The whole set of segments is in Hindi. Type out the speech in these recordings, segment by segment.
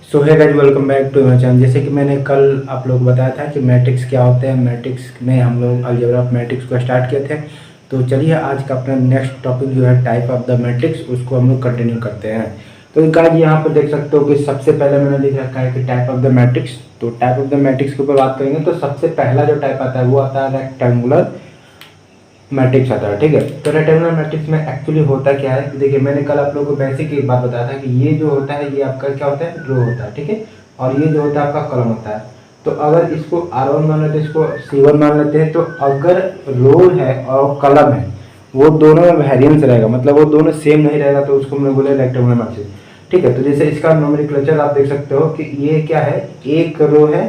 So hi guys, welcome back to my channel. जैसे कि मैंने कल आप लोग को बताया था कि मैट्रिक्स क्या होते हैं। मैट्रिक्स में हम लोग अलजेब्रा ऑफ मैट्रिक्स को स्टार्ट किए थे। तो चलिए आज का अपना नेक्स्ट टॉपिक जो है टाइप ऑफ द मैट्रिक्स, उसको हम लोग कंटिन्यू करते हैं। तो गाइस यहाँ पर देख सकते हो कि सबसे पहले मैंने लिख रखा है कि टाइप ऑफ द मैट्रिक्स। तो टाइप ऑफ द मैट्रिक्स के ऊपर बात करेंगे तो सबसे पहला जो टाइप आता है वो आता है रेक्टेंगुलर मैट्रिक्स आता है। ठीक है, तो रेक्टेंगुलर मैट्रिक्स में एक्चुअली होता क्या है कि देखिए, मैंने कल आप लोगों को बेसिक एक बात बताया था कि ये जो होता है ये आपका क्या होता है, रो होता है। ठीक है, और ये जो होता है आपका कॉलम होता है। तो अगर इसको R1 मान लेते हैं, इसको C1 मान लेते हैं, तो अगर रो है और कॉलम है वो दोनों में वेरिएंस रहेगा, मतलब वो दोनों सेम नहीं रहेगा, तो उसको हम लोग बोले रेक्टेंगुलर मैट्रिक्स। ठीक है, तो जैसे इसका नोमेनक्लेचर आप देख सकते हो कि ये क्या है, एक रो है,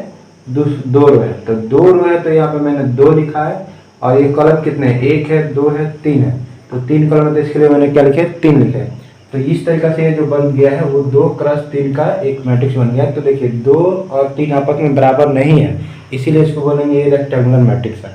दो रो है। तो दो रो है तो यहाँ पे मैंने दो लिखा है, और ये कॉलम कितने हैं, एक है, दो है, तीन है। तो तीन कॉलम है तो इसके लिए मैंने क्या लिखे, तीन लिखे। तो इस तरीके से ये जो बन गया है वो 2x3 का एक मैट्रिक्स बन गया। तो देखिए 2 और 3 आपस में बराबर नहीं है, इसीलिए इसको बोलेंगे ये रेक्टेंगुलर मैट्रिक्स है।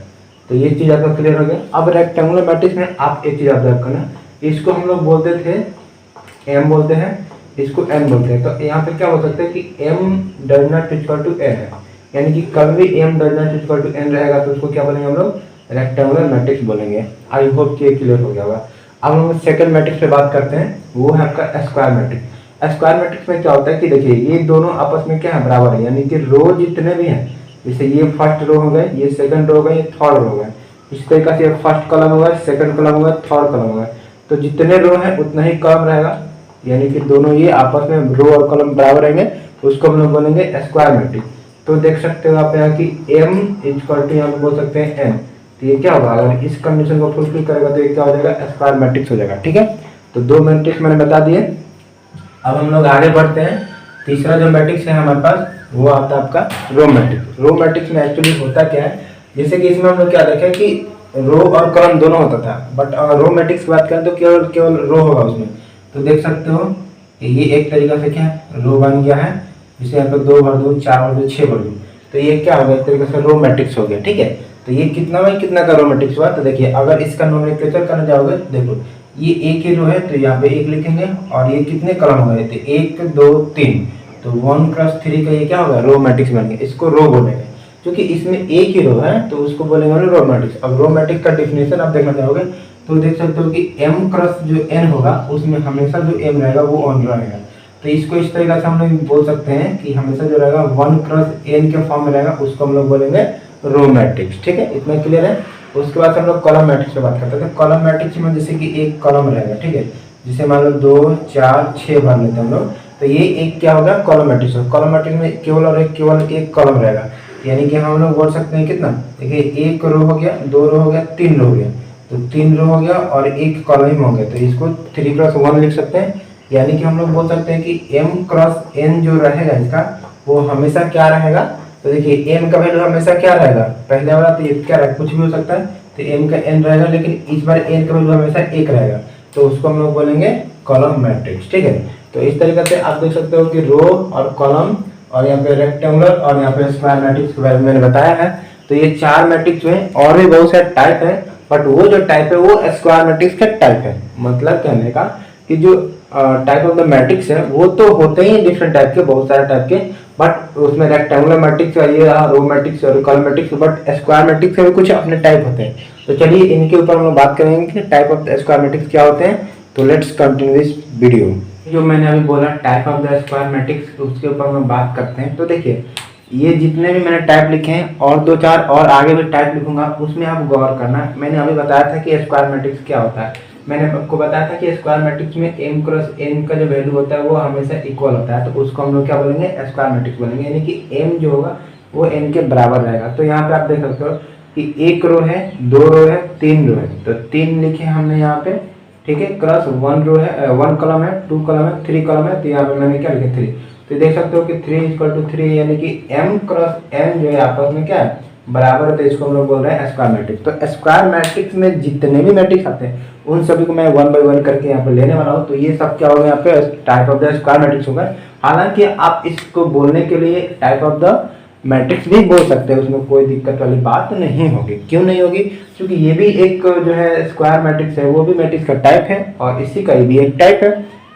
तो ये चीज़ आपका क्लियर हो गया। अब रेक्टेंगुलर मैट्रिक्स में आप एक चीज़ आप याद करना, इसको हम लोग बोलते थे एम बोलते हैं, इसको एन बोलते हैं। तो यहाँ पे क्या हो सकता है कि M does not equal to N है, यानी कि कभी M does not equal to N रहेगा तो उसको क्या बोलेंगे हम लोग, रेक्टेंगुलर मैट्रिक्स बोलेंगे। आई होप कि ये क्लियर हो गया होगा। अब हम सेकंड मैट्रिक्स पे बात करते हैं, वो है आपका स्क्वायर मैट्रिक्स। स्क्वायर मैट्रिक्स में क्या होता है कि देखिए ये दोनों आपस में क्या है, बराबर है, यानी कि रो जितने भी हैं, जैसे ये फर्स्ट रो हो गए, ये सेकंड रो हो गए, ये थर्ड रो हो गए, इस तरीके से फर्स्ट कॉलम होगा, सेकंड कॉलम होगा, थर्ड कॉलम होगा। तो जितने रो है उतना ही कॉलम रहेगा, यानी कि दोनों ये आपस में रो और कॉलम बराबर रहेंगे, उसको हम लोग बोलेंगे स्क्वायर मैट्रिक्स। तो देख सकते हो आप यहाँ की एम इक्वल टू यहाँ पे बोल सकते हैं एन। तो ये क्या होगा, अगर इस कंडीशन को फुलफिल करेगा तो ये क्या हो जाएगा, स्क्वायर मैट्रिक्स हो जाएगा। ठीक है, तो दो मैट्रिक्स मैंने बता दिए। अब हम लोग आगे बढ़ते हैं। तीसरा जो मैट्रिक्स है हमारे पास वो आता है आपका रो मैट्रिक्स। रो मैट्रिक्स में एक्चुअली होता क्या है, जैसे कि इसमें हम लोग क्या देखें कि रो और कॉलम दोनों होता था, बट अगर रो मैट्रिक्स की बात करें तो केवल केवल रो होगा उसमें। तो देख सकते हो ये एक तरीका से क्या है, रो बन गया है, जिसे यहाँ पे 2 भर दूँ, 4 भर दूँ, 6 भर दूँ, तो ये क्या होगा, एक तरीके से रो मैट्रिक्स हो गया। ठीक है, तो ये कितना में कितना का रो मैट्रिक्स हुआ। तो देखिए अगर इसका नोमेनक्लेचर करने जाओगे, देखो ये एक ही रो है तो यहाँ पे एक लिखेंगे, और ये कितने कॉलम हो गए थे, 1 2 3, तो 1+3 का ये क्या होगा, रो मैट्रिक्स बन गया। इसको रो बोलेंगे, क्योंकि इसमें एक ही रो है तो उसको बोलेंगे रो मैट्रिक्स। अब रो मैट्रिक्स का डिफिनेशन आप देखना चाहोगे तो देख सकते हो कि m क्रॉस जो n होगा उसमें हमेशा जो m रहेगा वो ऑन रहेगा। तो इसको इस तरीके से हम लोग बोल सकते हैं कि हमेशा जो रहेगा 1x n के फॉर्म में रहेगा, उसको हम लोग बोलेंगे रो मैट्रिक्स। ठीक है, इतना क्लियर है। उसके बाद हम लोग कॉलम मैट्रिक्स पे बात करते हैं। तो कॉलम मैट्रिक्स में जैसे कि एक कॉलम रहेगा, ठीक है, जिसे मान लो 2 4 6 भर लेते हैं हम लोग, तो ये एक क्या होगा, कॉलम मैट्रिक्स। कॉलम मैट्रिक्स में केवल एक कॉलम रहेगा, यानी कि हम लोग बोल सकते हैं कितना, देखिए एक रो हो गया, दो रो हो गया, तीन रो हो गया, तो तीन रो हो गया और एक कॉलम हो गया, तो इसको 3x1 लिख सकते हैं। यानी कि हम लोग बोल सकते हैं कि m×n जो रहेगा इसका वो हमेशा क्या रहेगा। तो देखिए m का वैल्यू हमेशा क्या रहेगा, पहले वाला तो ये क्या रहेगा, कुछ भी हो सकता है, तो m का n रहेगा, लेकिन इस बार n का वैल्यू हमेशा एक रहेगा, तो उसको हम लोग बोलेंगे कॉलम मैट्रिक्स। ठीक है, तो इस तरीके से आप देख सकते हो कि रो और कॉलम और यहाँ पे रेक्टेंगुलर और यहाँ पे स्क्वायर मैट्रिक्स के बारे में मैंने बताया है। तो ये चार मैट्रिक्स में और भी बहुत सारे टाइप है, बट वो जो टाइप है वो स्क्वायर मैट्रिक्स का टाइप है। मतलब कहने का कि जो टाइप ऑफ द मैट्रिक्स है वो तो होते ही डिफरेंट टाइप के, बहुत सारे टाइप के, बट उसमें रेक्टेंगुलर मैट्रिक्स और ये रो मैट्रिक्स और column matrix, but square matrix के भी कुछ अपने टाइप होते हैं। तो चलिए इनके ऊपर हम लोग बात करेंगे कि type of the square matrix क्या होते हैं। तो लेट्स कंटिन्यू दिस वीडियो। जो मैंने अभी बोला type of the square matrix, उसके ऊपर हम बात करते हैं। तो देखिए ये जितने भी मैंने टाइप लिखे हैं और दो चार और आगे भी टाइप लिखूंगा, उसमें आप गौर करना। मैंने अभी बताया था कि स्क्वायर मैट्रिक्स क्या होता है। मैंने आपको बताया था कि स्क्वायर मैट्रिक्स में m×n का जो वैल्यू होता है वो हमेशा इक्वल होता है, तो उसको हम लोग क्या बोलेंगे, स्क्वायर मैट्रिक्स बोलेंगे, यानी कि m जो होगा वो n के बराबर रहेगा। तो यहाँ पे आप देख सकते हो कि एक रो है, दो रो है, तीन रो है, तो तीन लिखे हमने यहाँ पे, ठीक है, क्रॉस वन रो है, वन कॉलम है, टू कॉलम है, थ्री कॉलम है, तो यहाँ पे मैंने क्या लिखा 3। तो देख सकते हो कि 3 = 3, यानी कि m×n जो है आपस में क्या है, बराबर है, तो इसको हम लोग बोल रहे हैं स्क्वायर मैट्रिक्स। तो स्क्वायर मैट्रिक्स में जितने भी मैट्रिक्स आते हैं उन सभी को मैं 1 बाय 1 करके यहाँ पे लेने वाला हूँ। तो ये सब क्या होगा, यहाँ पे type of the square matrix होगा। हालांकि आप इसको बोलने के लिए टाइप ऑफ द मैट्रिक्स भी बोल सकते हैं, उसमें कोई दिक्कत वाली बात नहीं होगी। क्यों नहीं होगी, क्योंकि ये भी एक जो है स्क्वायर मैट्रिक्स है, वो भी मैट्रिक्स का टाइप है और इसी का भी एक टाइप है।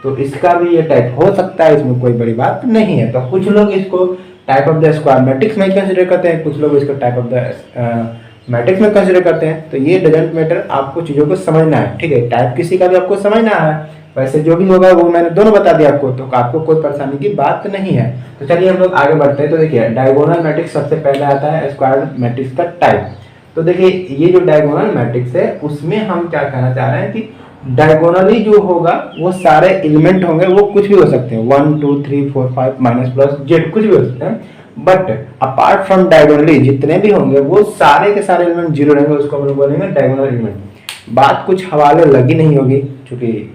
तो इसका भी ये टाइप हो सकता है, इसमें कोई बड़ी बात नहीं है। तो कुछ लोग इसको type of the square matrix में कंसिडर करते हैं, कुछ लोग इसको टाइप ऑफ द मैट्रिक्स में कंसिडर करते हैं। तो ये डजंट मैटर, आपको चीज़ों को समझना है, ठीक है। टाइप किसी का भी आपको समझना है, वैसे जो भी होगा वो मैंने दोनों बता दिया आपको, तो आपको कोई परेशानी की बात नहीं है। तो चलिए हम लोग आगे बढ़ते हैं। तो देखिए डायगोनल मैट्रिक्स सबसे पहले आता है स्क्वायर मैट्रिक्स का टाइप। तो देखिए ये जो डायगोनल मैट्रिक्स है उसमें हम क्या कहना चाह रहे हैं कि डायगोनली जो होगा वो सारे एलिमेंट होंगे, वो कुछ भी हो सकते हैं, 1 2 3 4 5 माइनस प्लस जेड कुछ भी हो सकते हैं। बट अपार्ट फ्रॉम डायगोनली जितने भी होंगे वो सारे के सारे एलिमेंट जीरो रहेंगे, उसको हम लोग बोलेंगे डायगोनल एलिमेंट। बात कुछ हवाले लगी नहीं होगी, क्योंकि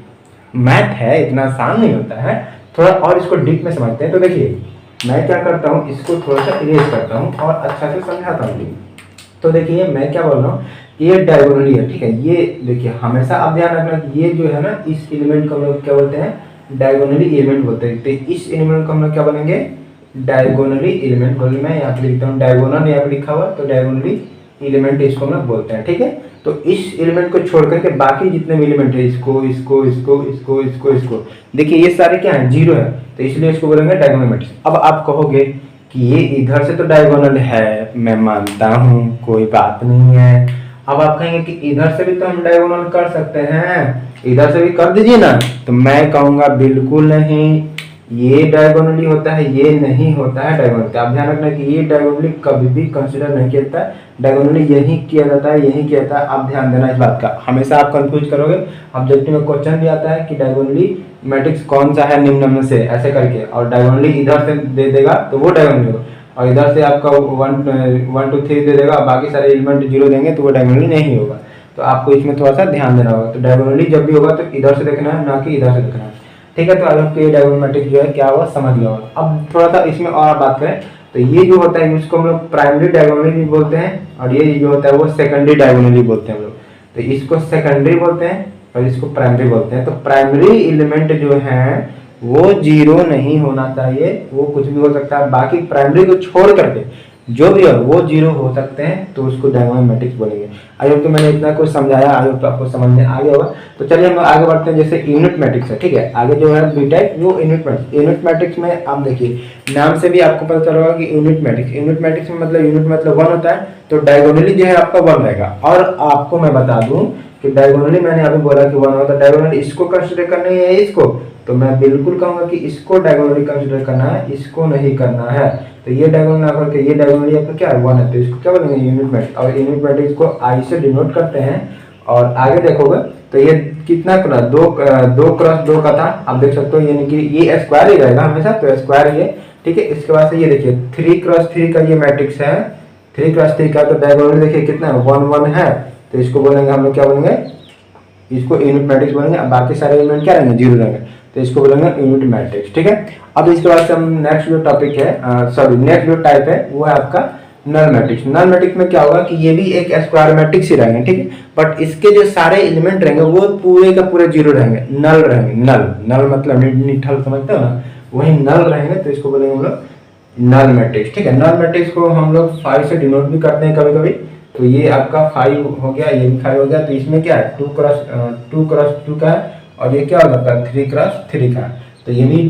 मैथ है, इतना आसान नहीं होता है। थोड़ा और इसको डीप में समझते हैं। तो देखिए मैं क्या करता हूँ, इसको थोड़ा सा इरेज करता हूँ और अच्छा से समझाता हूँ। तो देखिए मैं क्या बोल रहा हूँ, ये डायगोनली है, ठीक है। ये देखिए हमेशा आप ध्यान रखना कि ये जो है ना, इस एलिमेंट को हम लोग क्या बोलते हैं, डायगोनली एलिमेंट बोलते हैं। तो इस एलिमेंट को हम लोग क्या बोलेंगे, डायगोनली एलिमेंट बोलेंगे। मैं यहाँ पे लिखता हूँ डायगोनल, यहाँ पे लिखा हुआ, तो डायगोनली एलिमेंट इसको हम लोग बोलते हैं, ठीक है। तो इस एलिमेंट को छोड़ करके बाकी जितने भी एलिमेंट है, इसको इसको इसको इसको इसको इसको देखिए ये सारे क्या है, जीरो है, तो इसलिए इसको बोलेंगे डायगोनल मैट्रिक्स। अब आप कहोगे कि ये इधर से तो डायगोनल है, मैं मानता हूँ, कोई बात नहीं है। अब आप कहेंगे कि इधर से भी तो हम डायगोनल कर सकते हैं, इधर से भी कर दीजिए ना। तो मैं कहूँगा बिल्कुल नहीं, ये डायगोनली होता है, ये नहीं होता है डायगोनल। आप ध्यान रखना कि ये डायगोनली कभी भी कंसीडर नहीं किया जाता है, डायगोनली यही किया जाता है, यही किया जाता है। आप ध्यान देना इस बात का, हमेशा आप कंफ्यूज करोगे। ऑब्जेक्टिव में क्वेश्चन भी आता है कि डायगोनली मैट्रिक्स कौन सा है निम्न में से, ऐसे करके, और डायगोनली इधर से दे देगा तो वो डायगोनली होगा, और इधर से आपका 1 2 3 दे देगा, बाकी सारे एलिमेंट जीरो देंगे तो वो डायगोनली नहीं होगा। तो आपको इसमें थोड़ा सा ध्यान देना होगा। तो डायगोनली जब भी होगा तो इधर से देखना है, ना कि इधर से देखना है, ठीक है। तो आपको ये डायगोनल मैट्रिक्स जो है क्या हुआ समझ गया होगा। अब थोड़ा सा इसमें और बात करें तो ये जो होता है इसको हम लोग प्राइमरी डायगोनली भी बोलते हैं, और ये जो होता है वो सेकेंडरी डायगोनली बोलते हैं हम लोग। तो इसको सेकेंडरी बोलते हैं और इसको प्राइमरी बोलते हैं। तो प्राइमरी एलिमेंट जो है वो जीरो नहीं होना चाहिए, वो कुछ भी हो सकता है, बाकी प्राइमरी को छोड़ करके जो भी है वो जीरो हो सकते हैं, तो उसको डायगोनल मैट्रिक्स बोलेंगे। आई होप कि मैंने इतना कुछ समझाया, आई होप आपको समझ में आ गया होगा। तो चलिए हम आगे बढ़ते हैं। जैसे यूनिट मैट्रिक्स है, ठीक है, आगे जो है बीटेक वो यूनिट मैट्रिक्स। यूनिट मैट्रिक्स में आप देखिए नाम से भी आपको पता चल रहा होगा कि यूनिट मैट्रिक्स, यूनिट मैट्रिक्स में मतलब यूनिट मतलब 1 होता है, तो डायगोनली जो है आपका 1 रहेगा। और आपको मैं बता दूं कि डायगोनली मैंने अभी बोला कि 1 होता है, डायगोनली इसको कंसिडर करना है इसको, तो मैं बिल्कुल कहूंगा कि इसको डायगोनली कंसिडर करना है, इसको नहीं करना है। तो ये डायगोनल ना करके ये डायगोनली आपका क्या है 1 है, तो इसको क्या बोलेंगे यूनिट मैट्रिक्स। और यूनिट मैट्रिक्स को आई से डिनोट करते हैं। और आगे देखोगे तो ये कितना क्रॉस 2 क्रॉस 2 का था, आप देख सकते हो, यानी कि ये स्क्वायर ही रहेगा हमेशा, तो स्क्वायर ये, ठीक है। इसके बाद से ये देखिए 3 क्रॉस 3 का ये मैट्रिक्स है, 3 क्रॉस 3 का, तो डायगोनली देखिए कितना है 1 1 है, तो इसको बोलेंगे हम लोग क्या बोलेंगे, इसको यूनिट मैट्रिक्स बोलेंगे। बाकी सारे एलिमेंट क्या रहेंगे, जीरो रहेंगे, तो इसको बोलेंगे यूनिट मैट्रिक्स, ठीक है। अब इसके बाद से हम नेक्स्ट जो टॉपिक है, सॉरी नेक्स्ट जो टाइप है वो है आपका नल मैट्रिक्स। नल मैट्रिक्स में क्या होगा कि ये भी एक स्क्वायर मैट्रिक्स ही रहेंगे, ठीक है, बट इसके जो सारे एलिमेंट रहेंगे वो पूरे का पूरे जीरो रहेंगे, नल रहेंगे। नल नल मतलब निठल समझते हो ना, वही नल रहेंगे, तो इसको बोलेंगे हम लोग नल मैट्रिक्स, ठीक है। नल मैट्रिक्स को हम लोग 5 से डिनोट भी करते हैं कभी कभी। तो ये आपका 5 हो गया, ये भी 5 हो गया, तो इसमें क्या है 2 क्रॉस 2 का है, और ये क्या हो जाता है 3 क्रॉस 3 का, तो ये भी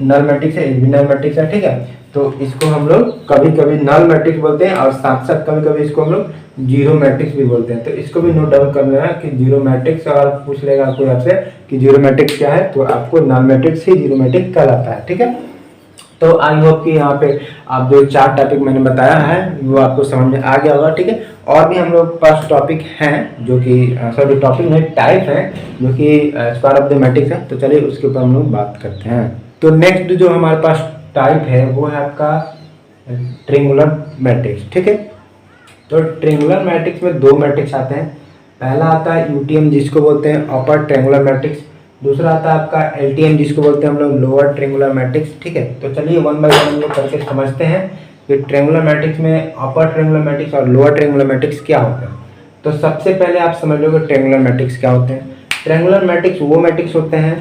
नल मैट्रिक्स है, ये भी नल मैट्रिक्स है, ठीक है। तो इसको हम लोग कभी कभी नल मैट्रिक्स बोलते हैं, और साथ साथ कभी कभी इसको हम लोग जीरो मैट्रिक्स भी बोलते हैं। तो इसको भी नोट डाउन कर लेना कि जीरो मैट्रिक्स, और पूछ लेगा कोई आपसे कि जीरो मैट्रिक्स क्या है, तो आपको नल मैट्रिक्स ही जीरो मैट्रिक्स कहलाता है, ठीक है। तो आई होप कि यहाँ पे आप जो 4 टॉपिक मैंने बताया है वो आपको समझ में आ गया होगा, ठीक है। और भी हम लोग पास टॉपिक हैं जो कि सॉरी टॉपिक नहीं टाइप है जो कि स्क्वायर ऑफ द मैट्रिक्स है, तो चलिए उसके ऊपर हम लोग बात करते हैं। तो नेक्स्ट जो हमारे पास टाइप है वो है आपका ट्रिंगुलर मैट्रिक्स, ठीक है। तो ट्रिंगुलर मैट्रिक्स में 2 मैट्रिक्स आते हैं। पहला आता है यूटीएम जिसको बोलते हैं अपर ट्रिंगुलर मैट्रिक्स, दूसरा आता है आपका एलटीएम जिसको बोलते हैं हम लोग लोअर ट्रिंगुलर मैट्रिक्स, ठीक है। तो चलिए 1 बाय 1 हम लोग करके समझते हैं कि ट्रिंगुलर मैट्रिक्स में अपर ट्रिंगुलर मैट्रिक्स और लोअर ट्रिंगुलर मैट्रिक्स क्या होता है। तो सबसे पहले आप समझ लो कि ट्रिंगुलर मैट्रिक्स क्या होते हैं। ट्रिंगुलर मैट्रिक्स वो मैट्रिक्स होते हैं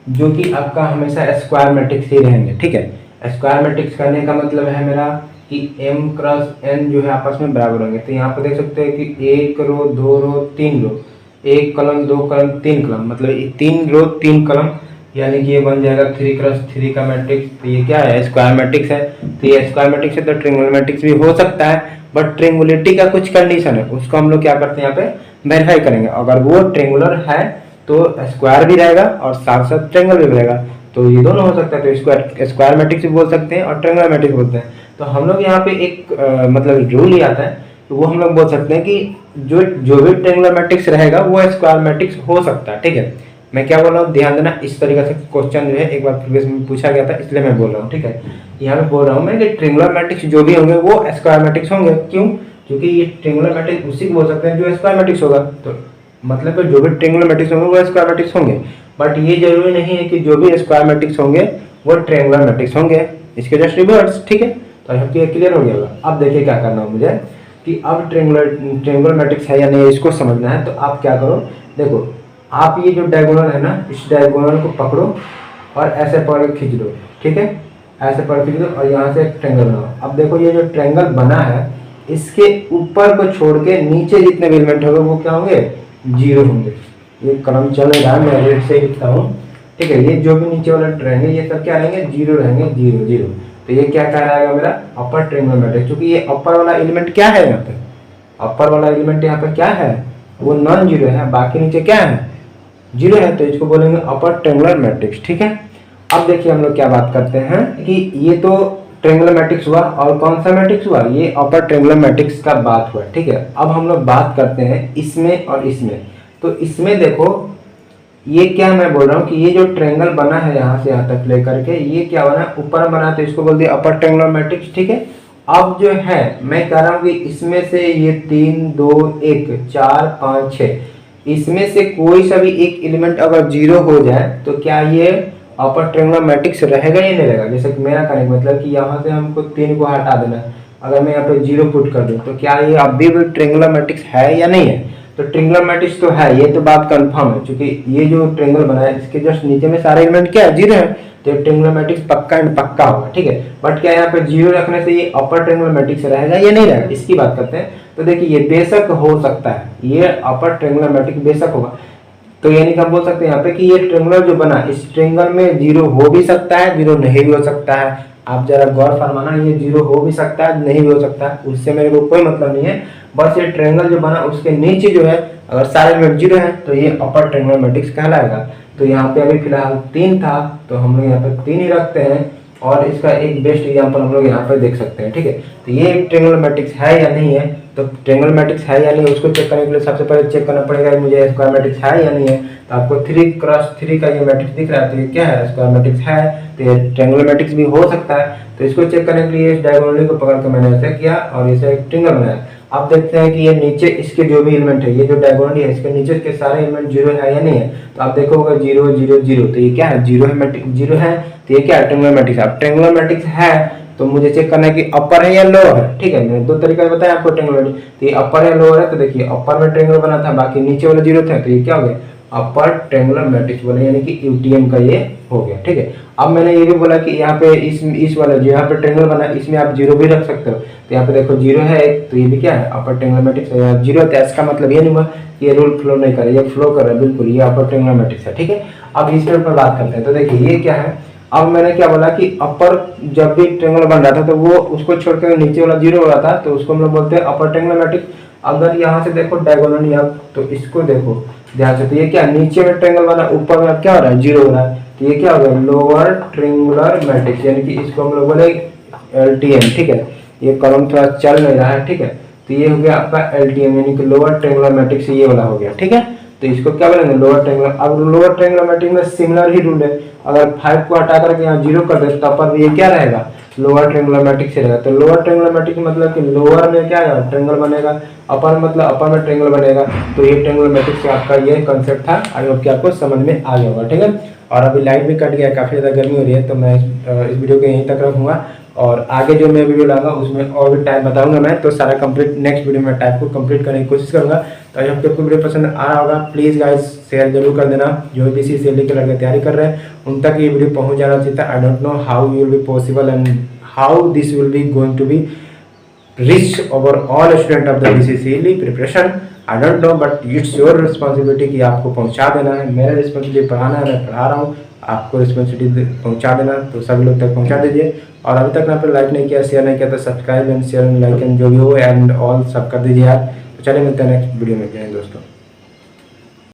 जो कि आपका हमेशा स्क्वायर मैट्रिक्स ही रहेंगे, ठीक है। स्क्वायर मैट्रिक्स करने का मतलब है मेरा कि m क्रॉस n जो है आपस में बराबर होंगे। तो यहाँ पर देख सकते हैं कि 1 रो 2 रो 3 रो, 1 कॉलम 2 कॉलम 3 कॉलम, मतलब 3 रो 3 कॉलम, यानी कि ये बन जाएगा 3x3 का मैट्रिक्स। तो ये क्या है, स्क्वायर मैट्रिक्स है। तो ये स्क्वायर मैट्रिक्स है तो ट्रिंगुलर मैट्रिक्स भी हो सकता है, बट ट्रिंगुलरिटी का कुछ कंडीशन है, उसको हम लोग क्या करते हैं यहाँ पे वेरीफाई करेंगे। अगर वो ट्रिंगुलर है तो स्क्वायर भी रहेगा और साथ साथ ट्रिंगल भी रहेगा, तो ये दोनों हो सकता है। तो स्क्वायर मैट्रिक्स भी बोल सकते हैं और ट्रिंगुलर मैट्रिक्स बोलते हैं। तो हम लोग यहाँ पे एक मतलब रूल ही आता है, तो वो हम लोग बोल सकते हैं कि जो भी ट्रिंगुलर मैट्रिक्स रहेगा वो स्क्वायर मैट्रिक्स हो सकता है। ठीक है, मैं क्या बोल रहा हूँ ध्यान देना, इस तरीके से क्वेश्चन जो है एक बार प्रीवियस में पूछा गया था, इसलिए मैं बोल रहा हूँ। ठीक है, यहाँ पे बोल रहा हूँ मैं कि ट्रिंगुलर मैट्रिक्स जो भी होंगे वो स्क्वायर मैट्रिक्स होंगे। क्यों? क्योंकि ये ट्रिंगुलर मैट्रिक्स उसी को बोल सकते हैं जो स्क्वायर मैट्रिक्स होगा। तो मतलब जो भी ट्रिंगुलर मैट्रिक्स होंगे वो स्क्वायर मैट्रिक्स होंगे, बट ये जरूरी नहीं है कि जो भी स्क्वायर मैट्रिक्स होंगे वो ट्रिंगुलर मैट्रिक्स होंगे, इसके जस्ट रिवर्स। ठीक है, तो आई होप ये क्लियर हो गया होगा। अब देखिए क्या करना है मुझे कि अब ट्रिंगुलर मैट्रिक्स है या नहीं इसको समझना है। तो आप क्या करो, देखो आप ये जो डायगोनल है ना, इस डायगोनल को पकड़ो और ऐसे पकड़ के खींच दो। ठीक है, ऐसे पकड़ के खींच दो और यहाँ से एक ट्रायंगल बनाओ। अब देखो ये जो ट्रायंगल बना है इसके ऊपर को छोड़ के नीचे जितने भी एलिमेंट होंगे वो क्या होंगे, जीरो होंगे। ये कलम चल रहा है, मैं रेड से लिखता हूँ। ठीक है, ये जो भी नीचे वाला रहेंगे ये सब क्या रहेंगे, जीरो रहेंगे, जीरो जीरो। तो ये क्या कह रहा है मेरा अपर ट्रायंगल मैट्रिक्स, क्योंकि ये अपर वाला एलिमेंट क्या है यहाँ पे, अपर वाला एलिमेंट यहाँ पे क्या है, वो नॉन जीरो है, बाकी नीचे क्या है, जीरो है। तो इसको बोलेंगे अपर ट्रायंगुलर मैट्रिक्स। ठीक है, अब देखिए हम लोग क्या बात करते हैं कि ये तो ट्रायंगुलर मैट्रिक्स हुआ और कौन सा मैट्रिक्स हुआ, ये अपर ट्रायंगुलर मैट्रिक्स का बात हुआ। ठीक है, अब हम लोग बात करते हैं इसमें और इसमें। तो इसमें देखो ये क्या मैं बोल रहा हूँ कि ये जो ट्रायंगल बना है यहाँ से यहाँ तक लेकर के ये क्या बना, ऊपर बना, तो इसको बोल दिया अपर ट्रायंगुलर मैट्रिक्स। ठीक है, अब जो है मैं कह रहा हूँ कि इसमें से ये 3 2 1 4 5 6 इसमें से कोई सा भी एक एलिमेंट अगर जीरो हो जाए तो क्या ये अपर ट्रायंगुलर मैट्रिक्स रहेगा या नहीं रहेगा। जैसे कि मेरा कहने का मतलब कि यहाँ से हमको 3 को हटा देना है, अगर मैं यहाँ पे जीरो पुट कर दूँ तो क्या ये अभी भी ट्रायंगुलर मैट्रिक्स है या नहीं है। तो ट्रायंगुलर मैट्रिक्स तो है, ये तो बात कंफर्म है, क्योंकि ये जो ट्रायंगल बना है इसके जस्ट नीचे में सारे एलिमेंट क्या है, जीरो है। तो ट्रायंगुलर मैट्रिक्स पक्का एंड पक्का होगा। ठीक है, बट क्या यहाँ पे जीरो रखने से ये अपर ट्रायंगुलर मैट्रिक्स रहेगा या नहीं रहेगा, इसकी बात करते हैं। तो देखिए ये बेशक हो सकता है, ये अपर ट्रायंगुलर मैट्रिक्स बेशक होगा। तो यानी कि हम बोल सकते हैं यहाँ पे कि ये ट्रायंगुलर जो बना इस ट्रायंगल में जीरो हो भी सकता है, जीरो नहीं भी हो सकता है। आप जरा गौर फरमाना, ये जीरो हो भी सकता है, नहीं भी हो सकता है, उससे मेरे को कोई मतलब नहीं है। बस ये ट्रायंगल जो बना उसके नीचे जो है अगर सारे एलिमेंट जीरो है तो ये अपर ट्रायंगुलर मैट्रिक्स कहलाएगा। तो यहाँ पे अभी फिलहाल 3 था तो हम लोग यहाँ पे 3 ही रखते हैं, और इसका एक बेस्ट एग्जांपल हम लोग यहाँ पे देख सकते हैं। ठीक है, तो ये ट्रायंगुलर मैट्रिक्स है या नहीं है, तो ट्रायंगुलर मैट्रिक्स है या नहीं उसको चेक करने के लिए सबसे पहले चेक करना पड़ेगा मुझे स्क्वायर मैट्रिक्स है या नहीं है। तो आपको 3x3 का ये मैट्रिक्स दिख रहा है, तो ये क्या है, स्क्वायर मैट्रिक्स है, तो ये ट्रायंगुलर मैट्रिक्स भी हो सकता है। तो इसको चेक करने के लिए इस डायगोनली को पकड़ के मैंने ऐसे किया और इसे एक ट्रायंगल बनाया। आप देखते हैं कि ये नीचे इसके जो भी एलिमेंट है, ये जो डायगोनली है इसके नीचे के सारे एलिमेंट जीरो है या नहीं है। तो आप देखोगे 0 0 0, तो ये क्या है, जीरो है, मैट्रिक्स जीरो है, तो ये क्या है, ट्रायंगुलर मैट्रिक्स। अब ट्रायंगुलर मैट्रिक्स है तो मुझे चेक करना है कि अपर है या लोअर है। ठीक है, मैंने 2 तरीका बताया आपको ट्रायंगुलर, तो ये अपर है लोअर है। तो देखिए अपर में ट्रायंगल बना था, बाकी नीचे वाला जीरो था, तो ये क्या हो गया, अपर ट्रायंगुलर मैट्रिक्स बोले, यानी कि यूटीएम का ये हो गया। ठीक है, अब मैंने ये भी बोला कि यहाँ पे इस वाला जो यहाँ पे ट्रायंगल बना इसमें आप जीरो भी रख सकते हो। तो यहाँ पे देखो जीरो है एक, तो ये भी क्या है, अपर ट्रायंगुलर मैट्रिक्स है। यहाँ जीरो है, इसका मतलब ये नहीं हुआ कि ये रूल फ्लो नहीं कर रहा है, ये फ्लो कर रहा है बिल्कुल, ये अपर ट्रायंगुलर मैट्रिक्स है। ठीक है, अब इसके ऊपर बात करते हैं। तो देखिए ये क्या है, अब मैंने क्या बोला कि अपर जब भी ट्रायंगल बन रहा था तो वो उसको छोड़कर नीचे वाला जीरो हो रहा था, तो उसको हम लोग बोलते हैं अपर ट्रायंगुलर मैट्रिक्स। अगर यहाँ से देखो डायगोनली आप, तो इसको देखो ध्यान से, तो ये क्या, नीचे में ट्रायंगल बना, ऊपर में क्या हो रहा है, जीरो हो रहा है, तो ये क्या हो गया, लोअर ट्रायंगुलर मैट्रिक्स, यानी कि इसको हम लोग बोले एलटीएम। ठीक है, ये कॉलम थोड़ा चल नहीं रहा है। ठीक है, तो ये हो गया आपका एलटीएम, यानी कि लोअर ट्रायंगुलर मैट्रिक्स, ये वाला हो गया। ठीक है, तो इसको क्या बोलेंगे, लोअर ट्रायंगुलर। अब लोअर ट्रायंगुलर मैट्रिक्स में सिमिलर ही रूल है, अगर 5 को हटा करके यहाँ जीरो कर दे तो पर ये क्या रहेगा, लोअर ट्रायंगुलर मैट्रिक्स रहेगा। तो लोअर ट्रायंगुलर मैट्रिक्स मतलब कि लोअर में क्या है, ट्रायंगल बनेगा, अपर मतलब अपर में ट्रायंगल बनेगा। तो ये ट्रायंगुलर मैट्रिक्स का आपका ये कांसेप्ट था, आई होप कि आपको समझ में आ गया होगा। ठीक है, और अभी लाइट भी कट गया, काफ़ी ज़्यादा गर्मी हो रही है, तो मैं इस वीडियो को यहीं तक रखूँगा, और आगे जो मैं वीडियो लाऊंगा उसमें और भी टाइप बताऊंगा मैं, तो सारा कंप्लीट नेक्स्ट वीडियो में टाइप को कंप्लीट करने की कोशिश करूंगा। तो आई होप कि आपको वीडियो पसंद आ रहा होगा, प्लीज़ गाइस शेयर जरूर कर देना, जो भी CCLD के लड़के तैयारी कर रहे हैं उन तक ये वीडियो पहुंच जाना चाहिए। I don't know how you will be possible and how this will be going to be reach over all student of the CCLD preparation. I don't know, but it's your responsibility कि आपको पहुंचा देना है, मेरा रिस्पॉन्सिबिलिटी पढ़ाना है, मैं पढ़ा रहा हूँ, आपको रिस्पॉन्सिबिलिटी पहुंचा देना, तो सभी लोग तक पहुंचा दीजिए। और अभी तक आपने लाइक नहीं किया, शेयर नहीं किया, तो subscribe and share and like and जो भी हो एंड ऑल सब कर दीजिए यार। तो चलिए मिलते हैं नेक्स्ट वीडियो में, जय हिंद दोस्तों।